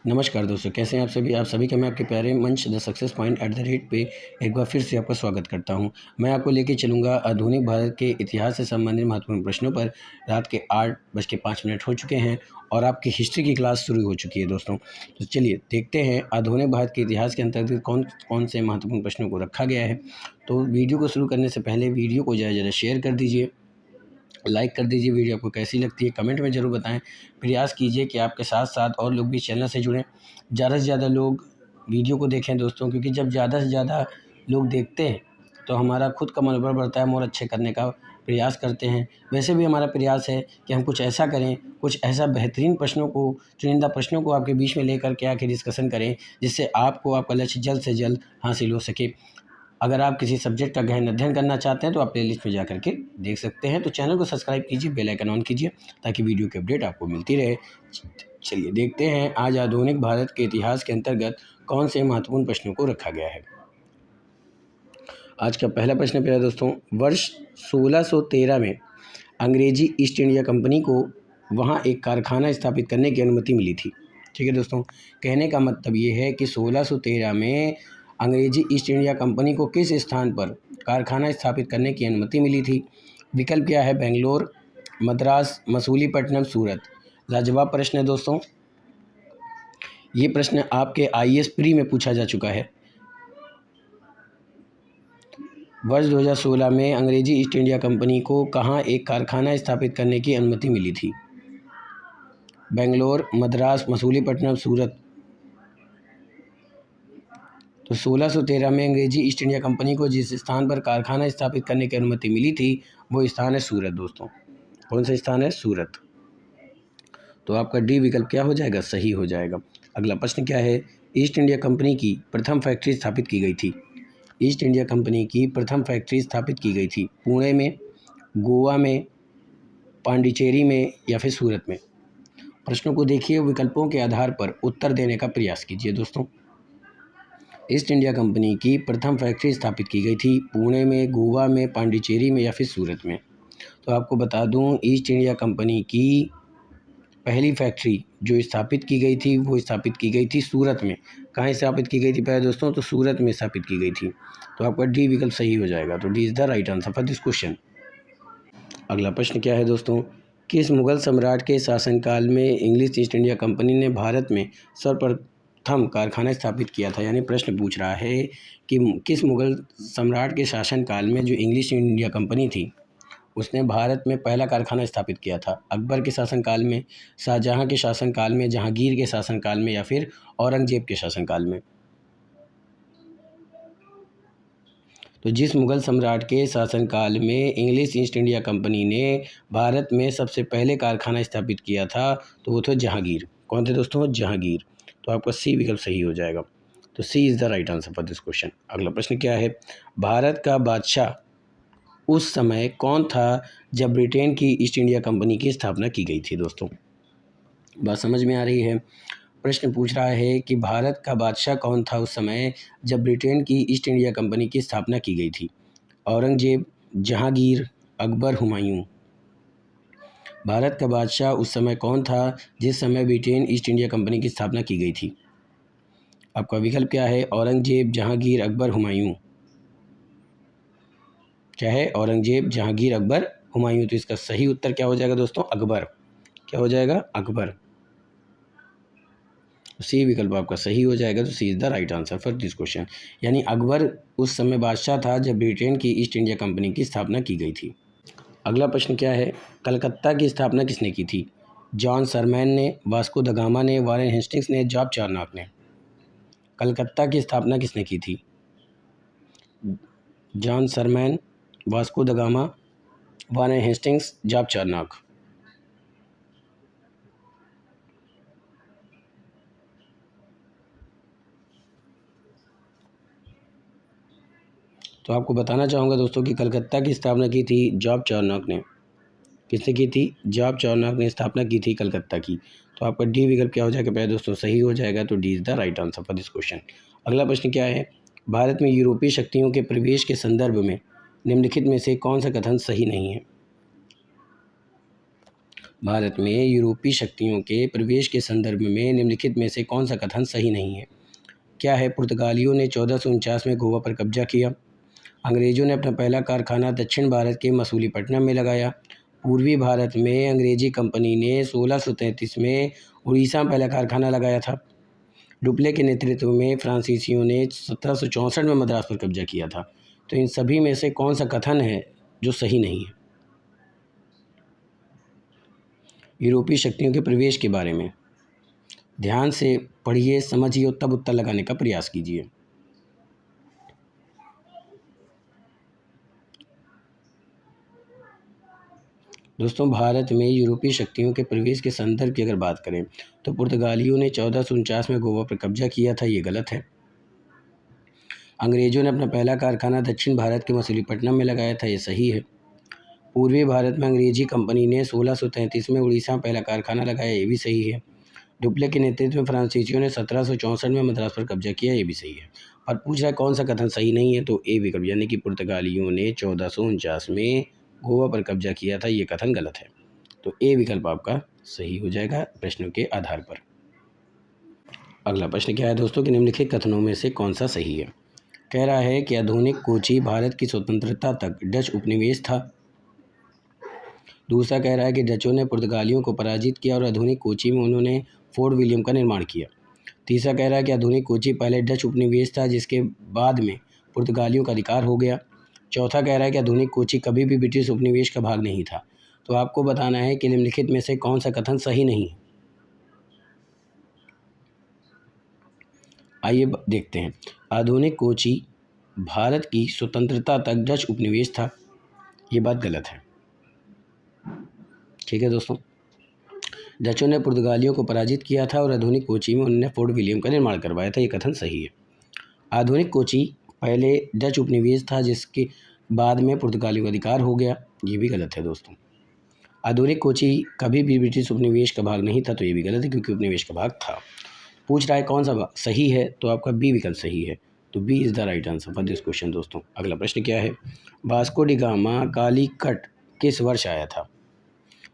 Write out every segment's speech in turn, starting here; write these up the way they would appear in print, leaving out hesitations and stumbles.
नमस्कार दोस्तों, कैसे हैं आप सभी का मैं आपके प्यारे मंच द सक्सेस पॉइंट @ पे एक बार फिर से आपका स्वागत करता हूं। मैं आपको लेके चलूँगा आधुनिक भारत के इतिहास से संबंधित महत्वपूर्ण प्रश्नों पर। रात के 8:05 हो चुके हैं और आपकी हिस्ट्री की क्लास शुरू हो चुकी है दोस्तों। तो चलिए देखते हैं आधुनिक भारत के इतिहास के अंतर्गत कौन कौन से महत्वपूर्ण प्रश्नों को रखा गया है। तो वीडियो को शुरू करने से पहले वीडियो को ज़्यादा शेयर कर दीजिए, लाइक कर दीजिए। वीडियो आपको कैसी लगती है कमेंट में ज़रूर बताएं। प्रयास कीजिए कि आपके साथ साथ और लोग भी चैनल से जुड़ें, ज़्यादा से ज़्यादा लोग वीडियो को देखें दोस्तों, क्योंकि जब ज़्यादा से ज़्यादा लोग देखते हैं तो हमारा खुद का मनोबल बढ़ता है, हम और अच्छे करने का प्रयास करते हैं। वैसे भी हमारा प्रयास है कि हम कुछ ऐसा करें, कुछ ऐसा बेहतरीन प्रश्नों को, चुनिंदा प्रश्नों को आपके बीच में लेकर के आके डिस्कशन करें, जिससे आपको आपका लक्ष्य जल्द से जल्द हासिल हो सके। अगर आप किसी सब्जेक्ट का गहन अध्ययन करना चाहते हैं तो आप प्लेलिस्ट में जा करके देख सकते हैं। तो चैनल को सब्सक्राइब कीजिए, बेल आइकन ऑन कीजिए ताकि वीडियो की अपडेट आपको मिलती रहे। चलिए देखते हैं आज आधुनिक भारत के इतिहास के अंतर्गत कौन से महत्वपूर्ण प्रश्नों को रखा गया है। आज का पहला प्रश्न प्यारे दोस्तों, वर्ष 1613 में अंग्रेजी ईस्ट इंडिया कंपनी को वहाँ एक कारखाना स्थापित करने की अनुमति मिली थी। ठीक है दोस्तों, कहने का मतलब ये है कि 1613 में अंग्रेजी ईस्ट इंडिया कंपनी को किस स्थान पर कारखाना स्थापित करने की अनुमति मिली थी। विकल्प क्या है? बेंगलोर, मद्रास, मसूलीपट्टनम, सूरत। लाजवाब प्रश्न है दोस्तों। ये प्रश्न आपके IAS प्री में पूछा जा चुका है। वर्ष 2016 में अंग्रेजी ईस्ट इंडिया कंपनी को कहाँ एक कारखाना स्थापित करने की अनुमति मिली थी? बेंगलोर, मद्रास, मसूलीपट्टनम, सूरत। तो 1613 में अंग्रेजी ईस्ट इंडिया कंपनी को जिस स्थान पर कारखाना स्थापित करने की अनुमति मिली थी वो स्थान है सूरत दोस्तों। कौन सा स्थान है? सूरत। तो आपका डी विकल्प क्या हो जाएगा? सही हो जाएगा। अगला प्रश्न क्या है? ईस्ट इंडिया कंपनी की प्रथम फैक्ट्री स्थापित की गई थी। ईस्ट इंडिया कंपनी की प्रथम फैक्ट्री स्थापित की गई थी पुणे में, गोवा में, पांडिचेरी में या फिर सूरत में। प्रश्नों को देखिए, विकल्पों के आधार पर उत्तर देने का प्रयास कीजिए दोस्तों। ईस्ट इंडिया कंपनी की प्रथम फैक्ट्री स्थापित की गई थी पुणे में, गोवा में, पांडिचेरी में या फिर सूरत में। तो आपको बता दूं, ईस्ट इंडिया कंपनी की पहली फैक्ट्री जो स्थापित की गई थी वो स्थापित की गई थी सूरत में। कहाँ स्थापित की गई थी प्यारे दोस्तों? तो सूरत में स्थापित की गई थी। तो आपका डी विकल्प सही हो जाएगा। तो D is the right answer for this question. अगला प्रश्न क्या है दोस्तों? किस मुगल सम्राट के शासनकाल में इंग्लिश ईस्ट इंडिया कंपनी ने भारत में सर्वप्रथम कारखाना स्थापित किया था? यानी प्रश्न पूछ रहा है कि किस मुगल सम्राट के शासनकाल में जो इंग्लिश इंडिया कंपनी थी उसने भारत में पहला कारखाना स्थापित किया था? अकबर के शासनकाल में, शाहजहां के शासनकाल में, जहांगीर के शासनकाल में या फिर औरंगजेब के शासनकाल में? तो जिस मुगल सम्राट के शासनकाल में इंग्लिश ईस्ट इंडिया कंपनी ने भारत में सबसे पहले कारखाना स्थापित किया था तो वो थे जहांगीर। कौन थे दोस्तों? जहांगीर। तो आपका सी विकल्प सही हो जाएगा। तो C is the right answer for this question. अगला प्रश्न क्या है? भारत का बादशाह उस समय कौन था जब ब्रिटेन की ईस्ट इंडिया कंपनी की स्थापना की गई थी? दोस्तों बात समझ में आ रही है। प्रश्न पूछ रहा है कि भारत का बादशाह कौन था उस समय जब ब्रिटेन की ईस्ट इंडिया कंपनी की स्थापना की गई थी? औरंगजेब, जहांगीर, अकबर, हुमायूं। भारत का बादशाह उस समय कौन था जिस समय ब्रिटेन ईस्ट इंडिया कंपनी की स्थापना की गई थी? आपका विकल्प क्या है? औरंगजेब, जहांगीर, अकबर, हुमायूं। क्या है? औरंगजेब, जहांगीर, अकबर, हुमायूं। तो इसका सही उत्तर क्या हो जाएगा दोस्तों? अकबर। क्या हो जाएगा? अकबर। सी विकल्प आपका सही हो जाएगा। तो C is the right answer for this question. यानी अकबर उस समय बादशाह था जब ब्रिटेन की ईस्ट इंडिया कंपनी की स्थापना की गई थी। अगला प्रश्न क्या है? कलकत्ता की स्थापना किसने की थी? जॉन सरमैन ने, वास्को द गामा ने, वॉरेन हेस्टिंग्स ने, जॉब चार्नॉक ने। कलकत्ता की स्थापना किसने की थी? John Surman, Vasco da Gama, Warren Hastings, Job Charnock. तो आपको बताना चाहूँगा दोस्तों कि कलकत्ता की स्थापना की थी जॉब चार्नॉक ने। किसने की थी? जॉब चार्नॉक ने स्थापना की थी कलकत्ता की। तो आपका डी विकल्प क्या हो जाएगा प्यारे दोस्तों? सही हो जाएगा। तो D is the right answer for this question. अगला प्रश्न क्या है? भारत में यूरोपीय शक्तियों के प्रवेश के संदर्भ में निम्नलिखित में से कौन सा कथन सही नहीं है? भारत में यूरोपीय शक्तियों के प्रवेश के संदर्भ में निम्नलिखित में से कौन सा कथन सही नहीं है? क्या है? पुर्तगालियों ने 1449 में गोवा पर कब्जा किया। अंग्रेज़ों ने अपना पहला कारखाना दक्षिण भारत के मसूलीपट्टनम में लगाया। पूर्वी भारत में अंग्रेजी कंपनी ने 1633 में उड़ीसा में पहला कारखाना लगाया था। डुप्ले के नेतृत्व में फ्रांसीसियों ने 1764 में मद्रास पर कब्जा किया था। तो इन सभी में से कौन सा कथन है जो सही नहीं है? यूरोपीय शक्तियों के प्रवेश के बारे में ध्यान से पढ़िए, समझिए और तब उत्तर लगाने का प्रयास कीजिए। दोस्तों, भारत में यूरोपीय शक्तियों के प्रवेश के संदर्भ की अगर बात करें तो पुर्तगालियों ने 1449 में गोवा पर कब्जा किया था, ये गलत है। अंग्रेज़ों ने अपना पहला कारखाना दक्षिण भारत के मसूलीपट्टनम में लगाया था, ये सही है। पूर्वी भारत में अंग्रेजी कंपनी ने 1633 में उड़ीसा में पहला कारखाना लगाया, ये भी सही है। डुप्ले के नेतृत्व में फ्रांसीसियों ने 1764 में मद्रास पर कब्जा किया, ये भी सही है। और पूछ रहा है कौन सा कथन सही नहीं है, तो ए विकल्प यानी कि पुर्तगालियों ने 1449 में गोवा पर कब्जा किया था, ये कथन गलत है। तो ए विकल्प आपका सही हो जाएगा प्रश्नों के आधार पर। अगला प्रश्न क्या है दोस्तों कि निम्नलिखित कथनों में से कौन सा सही है? कह रहा है कि आधुनिक कोची भारत की स्वतंत्रता तक डच उपनिवेश था। दूसरा कह रहा है कि डचों ने पुर्तगालियों को पराजित किया और आधुनिक कोची में उन्होंने फोर्ट विलियम का निर्माण किया। तीसरा कह रहा है कि आधुनिक कोची पहले डच उपनिवेश था जिसके बाद में पुर्तगालियों का अधिकार हो गया। चौथा कह रहा है कि आधुनिक कोची कभी भी ब्रिटिश उपनिवेश का भाग नहीं था। तो आपको बताना है कि निम्नलिखित में से कौन सा कथन सही नहीं है। आइए देखते हैं। आधुनिक कोची भारत की स्वतंत्रता तक डच उपनिवेश था, ये बात गलत है। ठीक है दोस्तों, डचों ने पुर्तगालियों को पराजित किया था और आधुनिक कोची में उन्होंने फोर्ट विलियम का निर्माण करवाया था, ये कथन सही है। आधुनिक कोची पहले डच उपनिवेश था जिसके बाद में पुर्तगालियों का अधिकार हो गया, ये भी गलत है दोस्तों। आधुनिक कोची कभी भी ब्रिटिश उपनिवेश का भाग नहीं था, तो ये भी गलत है क्योंकि उपनिवेश का भाग था। पूछ रहा है कौन सा सही है, तो आपका बी विकल्प सही है। तो B is the right answer for this question दोस्तों। अगला प्रश्न क्या है? वास्को डी गामा कालीकट किस वर्ष आया था?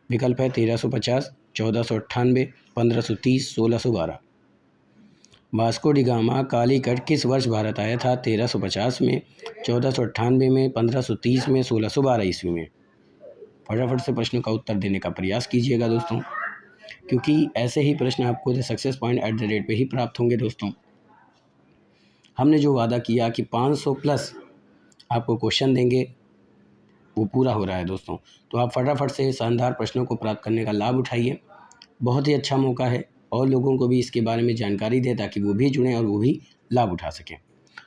विकल्प है 1350, 1498, 1530, 1612। वास्को डी गामा कालीकट किस वर्ष भारत आया था? 1350 में, 1498 में, 1530 में, 1612 ईस्वी में। फटाफट से प्रश्न का उत्तर देने का प्रयास कीजिएगा दोस्तों, क्योंकि ऐसे ही प्रश्न आपको the success point at the rate पे ही प्राप्त होंगे दोस्तों। हमने जो वादा किया कि 500 प्लस आपको क्वेश्चन देंगे, वो पूरा हो रहा है दोस्तों। तो आप फटाफट से शानदार प्रश्नों को प्राप्त करने का लाभ उठाइए। बहुत ही अच्छा मौका है, और लोगों को भी इसके बारे में जानकारी दें ताकि वो भी जुड़ें और वो भी लाभ उठा सकें।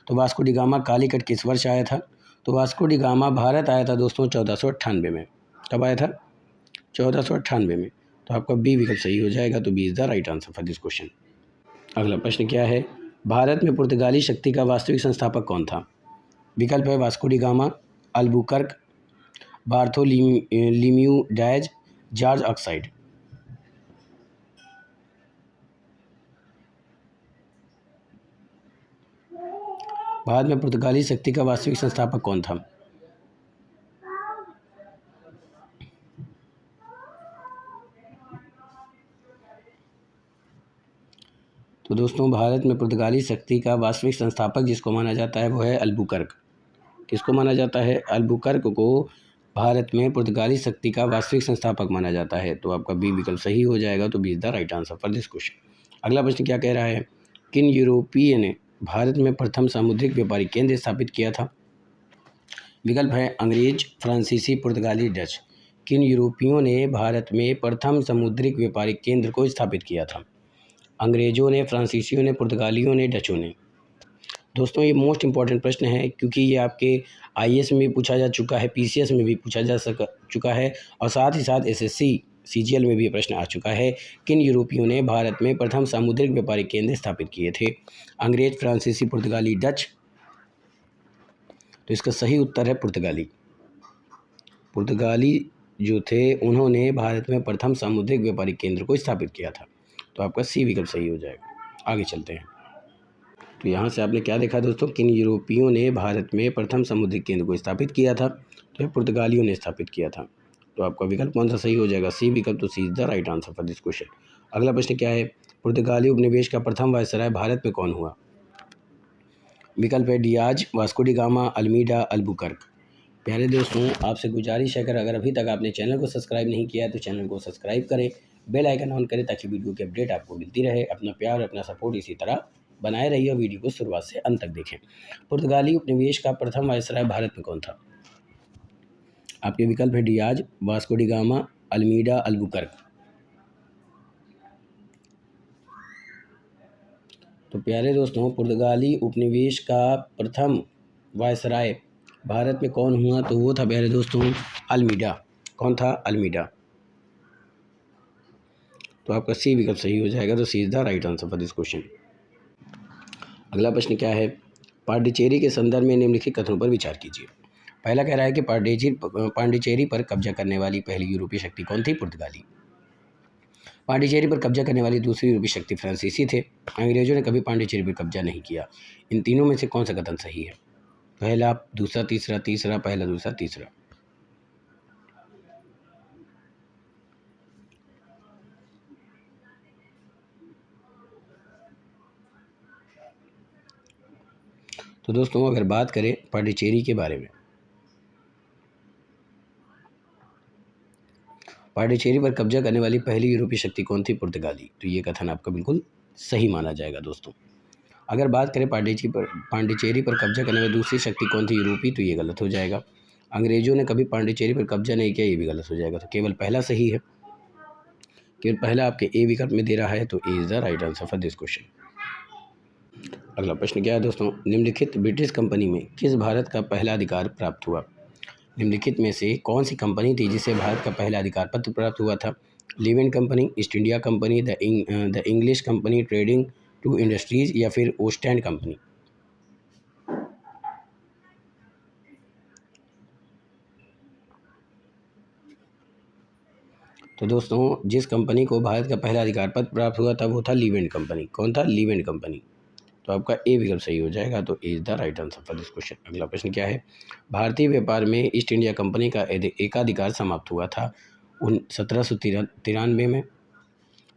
तो वास्को डी गामा कालीकट किस वर्ष आया था? तो वास्को डी गामा भारत आया था दोस्तों 1498 में। कब आया था? 1498 में। तो आपका बी विकल्प सही हो जाएगा। तो B is the right answer for this question. अगला प्रश्न क्या है? भारत में पुर्तगाली शक्ति का वास्तविक संस्थापक कौन था? विकल्प है Vasco D gamma, Albuquerque, Bartholomew dyes, George oxide. Bharat में पुर्तगाली शक्ति का वास्तविक संस्थापक कौन था? तो दोस्तों, भारत में पुर्तगाली शक्ति का वास्तविक संस्थापक जिसको माना जाता है वो है अल्बुकर्क। किसको माना जाता है? अल्बुकर्क को भारत में पुर्तगाली शक्ति का वास्तविक संस्थापक माना जाता है। तो आपका बी विकल्प सही हो जाएगा। तो B is the right answer for this question. अगला प्रश्न क्या कह रहा है? किन यूरोपीय ने भारत में प्रथम सामुद्रिक व्यापारिक केंद्र स्थापित किया था? विकल्प है अंग्रेज, फ्रांसीसी, पुर्तगाली, डच। किन यूरोपियों ने भारत में प्रथम समुद्रिक व्यापारिक केंद्र को स्थापित किया था? अंग्रेज़ों ने, फ्रांसीसियों ने, पुर्तगालियों ने, डचों ने। दोस्तों, ये मोस्ट इंपॉर्टेंट प्रश्न है क्योंकि ये आपके आईएएस में भी पूछा जा चुका है, पीसीएस में भी पूछा जा चुका है, और साथ ही साथ एसएससी सीजीएल में भी ये प्रश्न आ चुका है। किन यूरोपियों ने भारत में प्रथम सामुद्रिक व्यापारिक केंद्र स्थापित किए थे? अंग्रेज, फ्रांसीसी, पुर्तगाली, डच। तो इसका सही उत्तर है पुर्तगाली। पुर्तगाली जो थे उन्होंने भारत में प्रथम सामुद्रिक व्यापारिक केंद्र को स्थापित किया था। तो आपका सी विकल्प सही हो जाएगा। आगे चलते हैं। तो यहाँ से आपने क्या देखा दोस्तों? किन यूरोपियों ने भारत में प्रथम समुद्रिक केंद्र को स्थापित किया था? तो ये पुर्तगालियों ने स्थापित किया था। तो आपका विकल्प कौन सा सही हो जाएगा? सी विकल्प। तो C is the right answer for this question. अगला प्रश्न क्या है? पुर्तगाली उपनिवेश का प्रथम वायसराय भारत में कौन हुआ? विकल्प है Diaz, Vasco D gamma, Almeida, Albuquerque. प्यारे दोस्तों, आपसे गुजारिश है अगर अभी तक आपने चैनल को सब्सक्राइब नहीं किया है तो चैनल को सब्सक्राइब करें, बेल आइकन ऑन करें ताकि वीडियो की अपडेट आपको मिलती रहे। अपना प्यार, अपना सपोर्ट इसी तरह बनाए रहिए और वीडियो को शुरुआत से अंत तक देखें। पुर्तगाली उपनिवेश का प्रथम वायसराय भारत में कौन था? आपके विकल्प है Diaz, Vasco D gamma, Almeida, Albuquerque. तो प्यारे दोस्तों, पुर्तगाली उपनिवेश का प्रथम वायसराय भारत में कौन हुआ? तो वो था प्यारे दोस्तों अल्मीडा। कौन था? अल्मीडा। तो आपका सी विकल्प सही हो जाएगा। तो C is the right answer for this question. अगला प्रश्न क्या है? पांडिचेरी के संदर्भ में निम्नलिखित कथनों पर विचार कीजिए। पहला कह रहा है कि पांडिचेरी पर कब्जा करने वाली पहली यूरोपीय शक्ति कौन थी? पुर्तगाली। पांडिचेरी पर कब्जा करने वाली दूसरी यूरोपीय शक्ति फ्रांसीसी थे। अंग्रेजों ने कभी पांडिचेरी पर कब्जा नहीं किया। इन तीनों में से कौन सा कथन सही है? पहला, दूसरा, तीसरा, तीसरा, पहला, दूसरा, तीसरा। तो दोस्तों, अगर बात करें पांडिचेरी के बारे में, पांडिचेरी पर कब्जा करने वाली पहली यूरोपीय शक्ति कौन थी? पुर्तगाली। तो ये कथन आपका बिल्कुल सही माना जाएगा दोस्तों। अगर बात करें पांडिचेरी पर कब्जा करने वाली दूसरी शक्ति कौन थी? यूरोपी। तो ये गलत हो जाएगा। अंग्रेजों ने कभी पांडिचेरी पर कब्जा नहीं किया, ये भी गलत हो जाएगा। तो केवल पहला सही है। केवल पहला आपके ए विकल्प में दे रहा है। तो A is the right answer for this question. अगला प्रश्न क्या है दोस्तों? निम्नलिखित ब्रिटिश कंपनी में किस भारत का पहला अधिकार प्राप्त हुआ? निम्नलिखित में से कौन सी कंपनी थी जिसे भारत का पहला अधिकार पत्र प्राप्त हुआ था? Levant company, East India company, the English company trading to industries या फिर ओस्टैंड कंपनी? तो दोस्तों, जिस कंपनी को भारत का पहला अधिकार पत्र प्राप्त हुआ था वो था लीवेंट कंपनी। कौन था? Levant company. तो आपका ए विकल्प सही हो जाएगा। तो A is the right answer for this question. अगला प्रश्न क्या है? भारतीय व्यापार में ईस्ट इंडिया कंपनी का एकाधिकार समाप्त हुआ था 1793 में,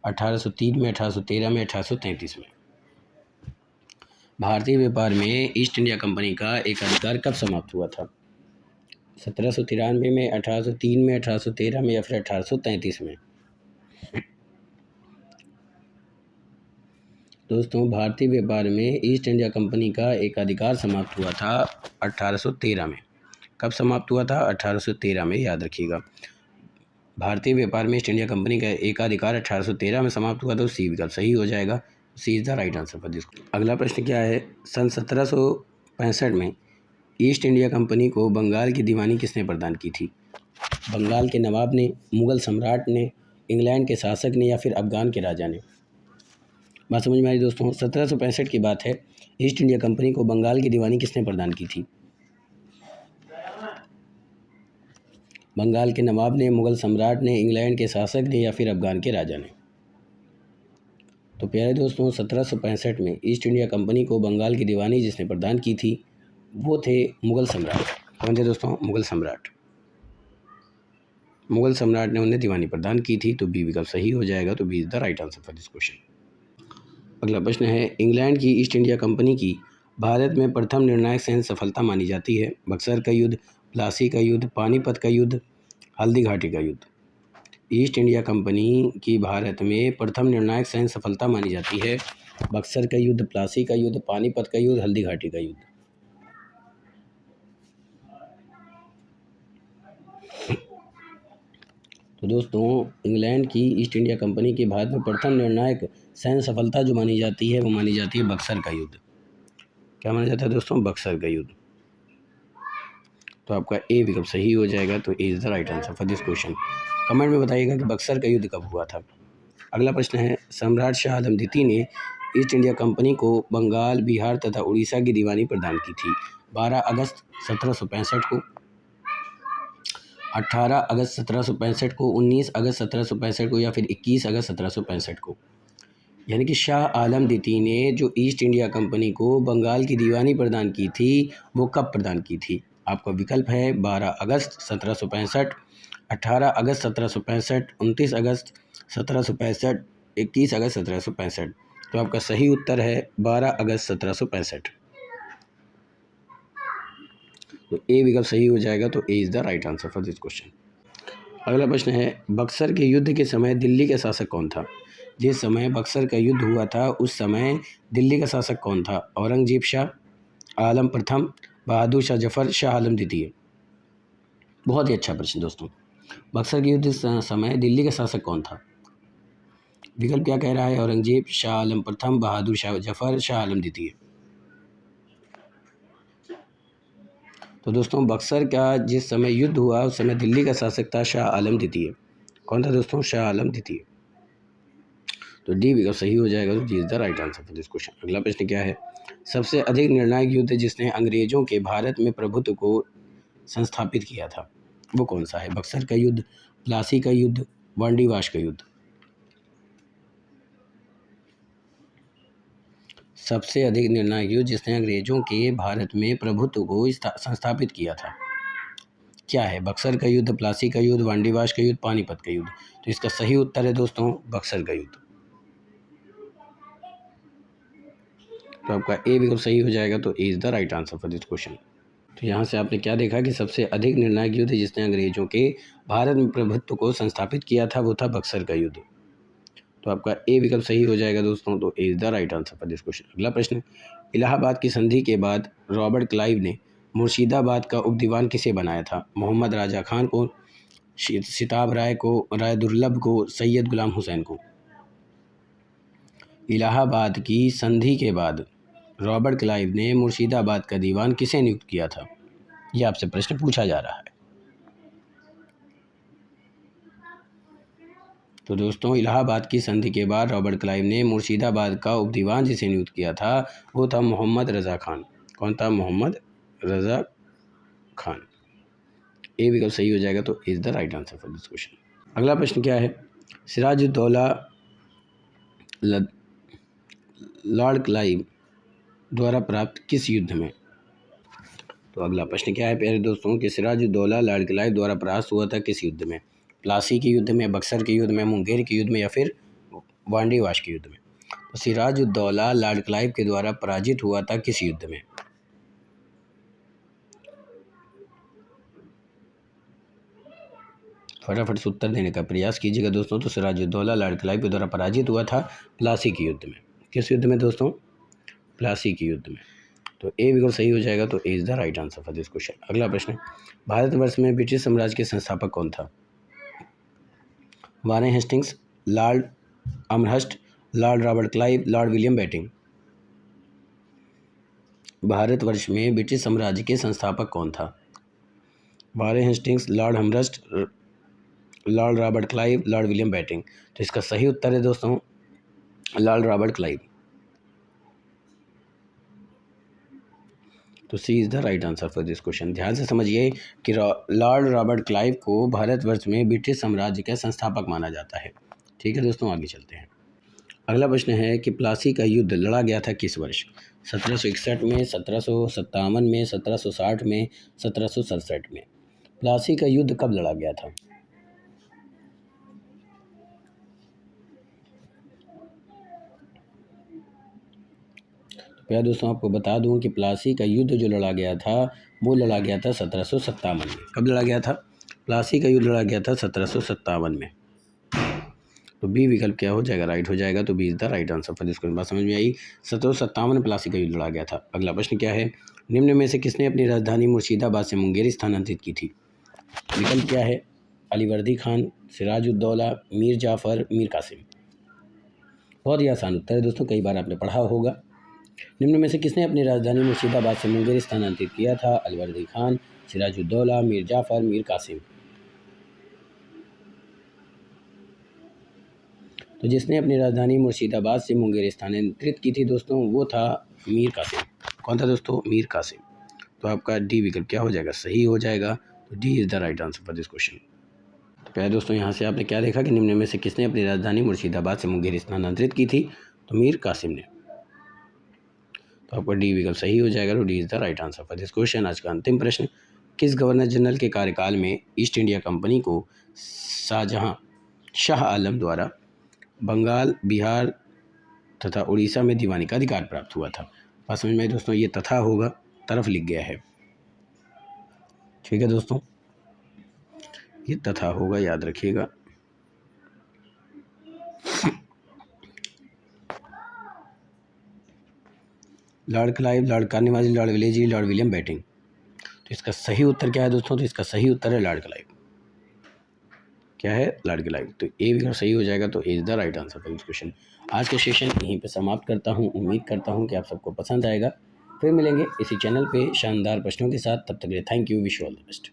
1803 में, 1813 में, 1833 में। भारतीय व्यापार में ईस्ट इंडिया कंपनी का एकाधिकार कब समाप्त हुआ था? 1793 में, 1803 में, 1813 में या फिर 1833 में? दोस्तों, भारतीय व्यापार में ईस्ट इंडिया कंपनी का एकाधिकार समाप्त हुआ था 1813 में। कब समाप्त हुआ था? 1813 में, याद रखिएगा। भारतीय व्यापार में ईस्ट इंडिया कंपनी का एकाधिकार 1813 में समाप्त हुआ। तो सी विकल्प सही हो जाएगा। C is the right answer for this. अगला प्रश्न क्या है? सन 1765 में ईस्ट इंडिया कंपनी को बंगाल की दीवानी किसने प्रदान की थी? बंगाल के नवाब ने, मुगल सम्राट ने, इंग्लैंड के शासक ने या फिर अफगान के राजा ने? बात समझ में आई दोस्तों? 1765 की बात है। ईस्ट इंडिया कंपनी को बंगाल की दीवानी किसने प्रदान की थी? बंगाल के नवाब ने, मुगल सम्राट ने, इंग्लैंड के शासक ने या फिर अफगान के राजा ने? तो प्यारे दोस्तों, 1765 में ईस्ट इंडिया कंपनी को बंगाल की दीवानी जिसने प्रदान की थी वो थे मुगल सम्राट। कौन थे दोस्तों? मुगल सम्राट। मुगल सम्राट ने उन्हें दीवानी प्रदान की थी। तो बी विकल्प सही हो जाएगा। तो B is the right answer for this question. अगला प्रश्न है, इंग्लैंड की ईस्ट इंडिया कंपनी की भारत में प्रथम निर्णायक सैन्य सफलता मानी जाती है? बक्सर का युद्ध, प्लासी का युद्ध, पानीपत का युद्ध, हल्दी घाटी का युद्ध? ईस्ट इंडिया कंपनी की भारत में प्रथम निर्णायक सैन्य सफलता मानी जाती है बक्सर का युद्ध, प्लासी का युद्ध, पानीपत का युद्ध, हल्दी घाटी का युद्ध? तो दोस्तों, इंग्लैंड की ईस्ट इंडिया कंपनी की भारत में प्रथम निर्णायक सैन्य सफलता जो मानी जाती है वो मानी जाती है बक्सर का युद्ध। क्या माना जाता है दोस्तों? बक्सर का युद्ध। तो आपका ए विकल्प सही हो जाएगा। तो A is the right answer for this question. Comment में बताइएगा कि बक्सर का युद्ध कब हुआ था। अगला प्रश्न है, सम्राट शाह आलम द्वितीय ने ईस्ट इंडिया कंपनी को बंगाल, बिहार तथा उड़ीसा की दीवानी प्रदान की थी 12 अगस्त 1765 को, 18 अगस्त 1765 को, 19 अगस्त 1765 को या फिर 21 अगस्त 1765 को? यानी कि शाह आलम द्वितीय ने जो ईस्ट इंडिया कंपनी को बंगाल की दीवानी प्रदान की थी वो कब प्रदान की थी? आपका विकल्प है 12 अगस्त 1765, 18 अगस्त 1765, 29 अगस्त 1765, 21 अगस्त 1765। तो आपका सही उत्तर है 12 अगस्त 1765। तो ए विकल्प सही हो जाएगा। तो A is the right answer for this question. अगला प्रश्न है, बक्सर के युद्ध के समय दिल्ली का शासक कौन था? जिस समय बक्सर का युद्ध हुआ था उस समय दिल्ली का शासक कौन था? औरंगजेब शाह, आलम प्रथम, बहादुर शाह जफर, शाह आलम द्वितीय। बहुत ही अच्छा प्रश्न दोस्तों। बक्सर के युद्ध समय दिल्ली का शासक कौन था? विकल्प क्या कह रहा है? औरंगजेब, शाह आलम प्रथम, बहादुर शाह जफर, शाह आलम द्वितीय। तो दोस्तों बक्सर का जिस समय युद्ध हुआ उस समय दिल्ली का शासक था शाह आलम द्वितीय। कौन था दोस्तों? शाह आलम द्वितीय। तो डी विकल्प सही हो जाएगा। तो D is the right answer for this question. अगला प्रश्न क्या है, सबसे अधिक निर्णायक युद्ध जिसने अंग्रेजों के भारत में प्रभुत्व को संस्थापित किया था वो कौन सा है? बक्सर का युद्ध, प्लासी का युद्ध, वांडीवाश का युद्ध। सबसे अधिक निर्णायक युद्ध जिसने अंग्रेजों के भारत में प्रभुत्व को संस्थापित किया था क्या है? बक्सर का युद्ध, प्लासी का युद्ध, वांडीवाश का युद्ध, पानीपत का युद्ध। तो इसका सही उत्तर है दोस्तों बक्सर का युद्ध। तो आपका ए विकल्प सही हो जाएगा। तो A is the right answer for this question. तो यहाँ से आपने क्या देखा कि सबसे अधिक निर्णायक युद्ध जिसने अंग्रेजों के भारत में प्रभुत्व को संस्थापित किया था वो था बक्सर का युद्ध। तो आपका ए विकल्प सही हो जाएगा दोस्तों। तो A is the right answer for this question. अगला प्रश्न, इलाहाबाद की संधि के बाद रॉबर्ट क्लाइव ने मुर्शिदाबाद का उपदीवान किसे बनाया था? मोहम्मद राजा खान को, सिताब राय को, राय दुर्लभ को, सैयद गुलाम हुसैन को। इलाहाबाद की संधि के बाद रॉबर्ट क्लाइव ने मुर्शिदाबाद का दीवान किसे नियुक्त किया था? यह आपसे प्रश्न पूछा जा रहा है। तो दोस्तों इलाहाबाद की संधि के बाद रॉबर्ट क्लाइव ने मुर्शिदाबाद का उपदीवान जिसे नियुक्त किया था वो था मोहम्मद रज़ा खान। कौन था? मोहम्मद रज़ा खान। ए विकल्प सही हो जाएगा। तो is the right answer for this question. अगला प्रश्न क्या है, सिराजुद्दौला लॉर्ड क्लाइव द्वारा प्राप्त किस युद्ध में? तो अगला प्रश्न क्या है प्यारे दोस्तों कि सिराजुद्दौला लॉर्ड क्लाइव द्वारा परास्त हुआ था किस युद्ध में? प्लासी के युद्ध में, बक्सर के युद्ध में, मुंगेर के युद्ध में या फिर वांडीवाश के युद्ध में? तो सिराजुद्दौला लॉर्ड क्लाइव के द्वारा पराजित हुआ था किस युद्ध में? फटाफट से उत्तर देने का प्रयास कीजिएगा दोस्तों। तो सिराजुद्दौला लॉर्ड क्लाइव के द्वारा पराजित हुआ था प्लासी के युद्ध में। किस युद्ध में दोस्तों? प्लासी के युद्ध में। तो ए विकल्प सही हो जाएगा। तो A is the right answer for this question. अगला प्रश्न, भारतवर्ष में ब्रिटिश साम्राज्य के संस्थापक कौन था? Warren Hastings, Lord Amherst, Lord Robert Clive, Lord William Bentinck. Bharatvarsh में ब्रिटिश साम्राज्य के संस्थापक कौन था? Warren Hastings, Lord Amherst, Lord Robert Clive, Lord William Bentinck. तो इसका सही उत्तर है दोस्तों लॉर्ड रॉबर्ट क्लाइव। तो C is the right answer for this question. ध्यान से समझिए कि लॉर्ड रॉबर्ट क्लाइव को भारतवर्ष में ब्रिटिश साम्राज्य का संस्थापक माना जाता है। ठीक है दोस्तों, आगे चलते हैं। अगला प्रश्न है कि प्लासी का युद्ध लड़ा गया था किस वर्ष? 1761 में, 1757 में, 1760 में, 1767 में। प्लासी का युद्ध कब लड़ा गया था? प्यारे दोस्तों आपको बता दूं कि प्लासी का युद्ध जो लड़ा गया था वो लड़ा गया था 1757 में। कब लड़ा गया था? प्लासी का युद्ध लड़ा गया था 1757 में। तो बी विकल्प क्या हो जाएगा? राइट हो जाएगा। तो B is the right answer for this question. बात समझ में आई? 1757 में प्लासी का युद्ध लड़ा गया था। अगला प्रश्न क्या है, निम्न में से किसने अपनी राजधानी मुर्शिदाबाद से मुंगेर स्थानांतरित की थी? विकल्प क्या है? अलीवर्दी खान, सिराजुद्दौला, मीर जाफ़र, मीर कासिम। बहुत ही आसान उत्तर है दोस्तों, कई बार आपने पढ़ा होगा। निम्न में से किसने अपनी राजधानी मुर्शिदाबाद से मुंगेर स्थानांतरित किया था? अलीवर्दी खान, सिराजुद्दौला, मीर जाफ़र, मीर कासिम। तो जिसने अपनी राजधानी मुर्शिदाबाद से मुंगेर स्थानांतरित की थी दोस्तों वो था मीर कासिम। कौन था दोस्तों? मीर कासिम। तो आपका डी विकल्प क्या हो जाएगा? सही हो जाएगा। तो D is the right answer for this question. तो प्यारे दोस्तों यहाँ से आपने क्या देखा कि निम्न में से किसने अपनी राजधानी मुर्शिदाबाद से मुंगेर स्थानांतरित की थी? तो मीर कासिम ने। तो आपका डी विकल्प सही हो जाएगा। तो D is the right answer for this question. आज का अंतिम प्रश्न, किस गवर्नर जनरल के कार्यकाल में ईस्ट इंडिया कंपनी को शाहजहां शाह आलम द्वारा बंगाल, बिहार तथा उड़ीसा में दीवानी का अधिकार प्राप्त हुआ था। बात समझ में आई दोस्तों? ये तथा होगा, तरफ लिख गया है, ठीक है दोस्तों, ये तथा होगा, याद रखिएगा। Lord Clive, Lord Cornwallis, Lord Wellesley, Lord William Bentinck. तो इसका सही उत्तर क्या है दोस्तों? तो इसका सही उत्तर है लॉर्ड क्लाइव। क्या है? Lord Clive. तो ए भी अगर सही हो जाएगा तो A is the right answer for this question. आज का सेशन यहीं पे समाप्त करता हूँ। उम्मीद करता हूँ कि आप सबको पसंद आएगा। फिर मिलेंगे इसी चैनल पे शानदार प्रश्नों के साथ। तब तक के लिए thank you, wish you all the best.